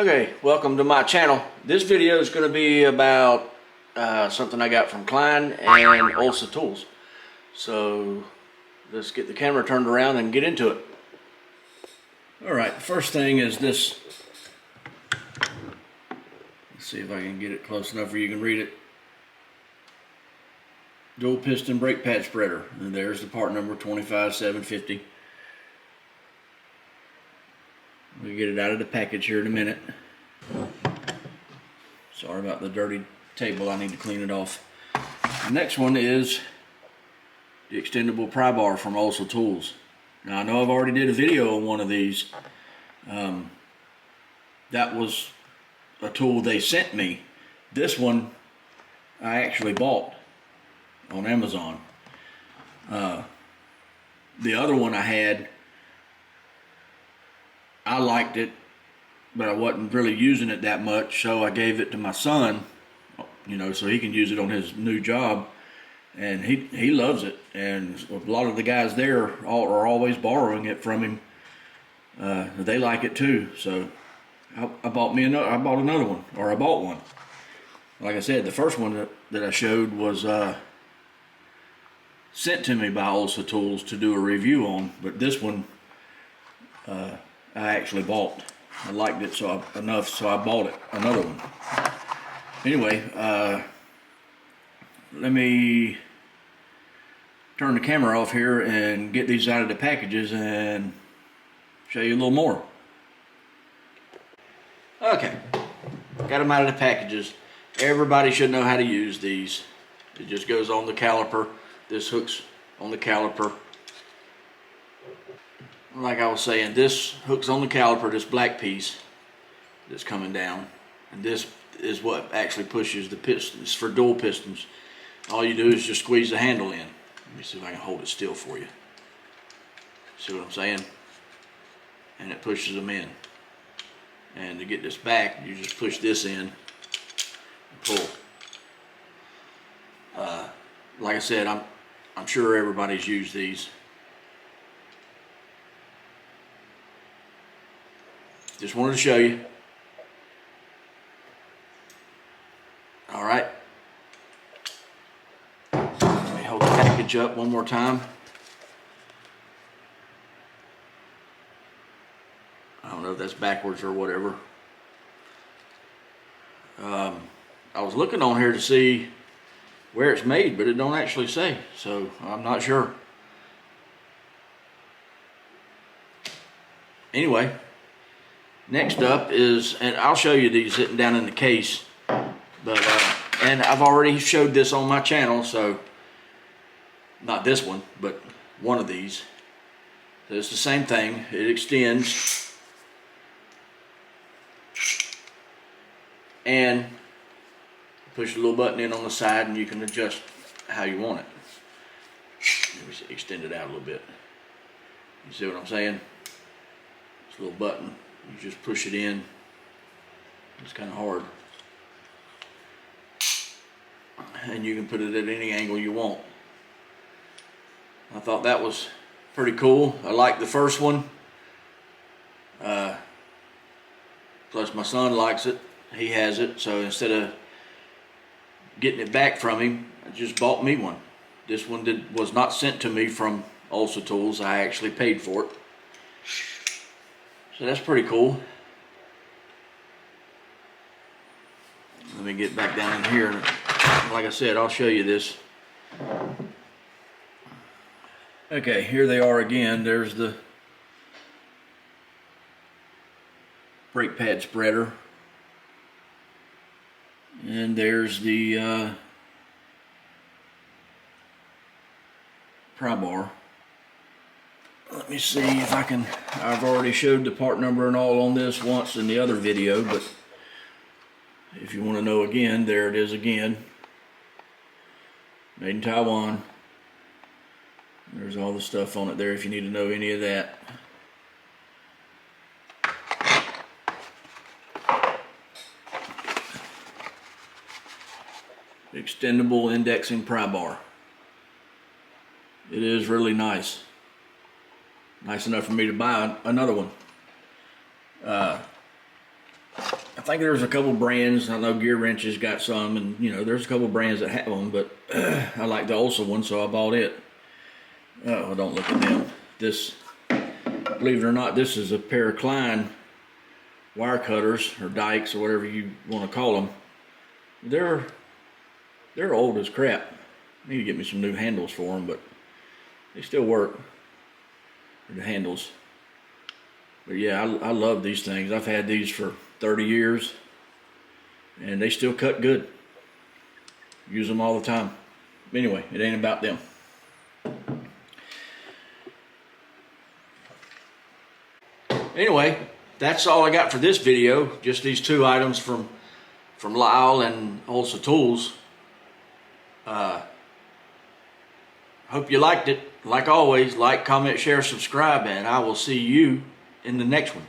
Okay, welcome to my channel. This video is going to be about something I got from Klein and Ulsa Tools. So let's get the camera turned around and get into it. Alright, the first thing is this. Let's see if I can get it close enough where you can read it. Dual piston brake pad spreader. And there's the part number 25750. We'll get it out of the package here in a minute. Sorry about the dirty table, I need to clean it off. The next one is the extendable pry bar from Lisle Tools. Now I know I've already did a video on one of these. That was a tool they sent me. This one I actually bought on Amazon. The other one I had, I liked it, but I wasn't really using it that much, so I gave it to my son, you know, so he can use it on his new job, and he loves it. And a lot of the guys there are always borrowing it from him. They like it too, so I bought another one, or I bought one. Like I said, the first one that I showed was sent to me by Lisle Tools to do a review on, but this one I actually bought. I liked it enough, so I bought it, another one. Anyway, let me turn the camera off here and get these out of the packages and show you a little more. Okay, got them out of the packages. Everybody should know how to use these. It just goes on the caliper. This hooks on the caliper. Like I was saying, this hooks on the caliper, this black piece that's coming down, and this is what actually pushes the pistons for dual pistons. All you do is just squeeze the handle in. Let me see if I can hold it still for you. See what I'm saying? And it pushes them in. And to get this back, you just push this in and pull. Like I said, I'm sure everybody's used these. Just wanted to show you. All right. Let me hold the package up one more time. I don't know if that's backwards or whatever. I was looking on here to see where it's made, but it don't actually say, so I'm not sure. Anyway. Next up is, and I'll show you these sitting down in the case, but and I've already showed this on my channel, so not this one, but one of these. So it's the same thing. It extends and push a little button in on the side, and you can adjust how you want it. Let me extend it out a little bit. You see what I'm saying? It's a little button. You just push it in. It's kind of hard. And you can put it at any angle you want. I thought that was pretty cool. I like the first one. Plus my son likes it. He has it. So instead of getting it back from him, I just bought me one. This one was not sent to me from Lisle Tools. I actually paid for it. So that's pretty cool. Let me get back down in here. Like I said, I'll show you this. Okay, here they are again. There's the brake pad spreader. And there's the pry bar. Let me see if I can, I've already showed the part number and all on this once in the other video, but if you want to know again, there it is again. Made in Taiwan. There's all the stuff on it there if you need to know any of that. Extendable indexing pry bar. It is really nice. Nice enough for me to buy another one. think there's a couple brands. I know Gear Wrenches got some, and you know, there's a couple brands that have them, but I like the Olsa one, so I bought it. Oh, don't look at them. This, believe it or not, this is a pair of Klein wire cutters or dikes or whatever you want to call them. They're old as crap. I need to get me some new handles for them, but they still work. The handles. But yeah, I love these things. I've had these for 30 years and they still cut good. Use them all the time. Anyway, it ain't about them. Anyway, that's all I got for this video. Just these two items from Lisle and Olsa Tools. Hope you liked it. Like always, like, comment, share, subscribe, and I will see you in the next one.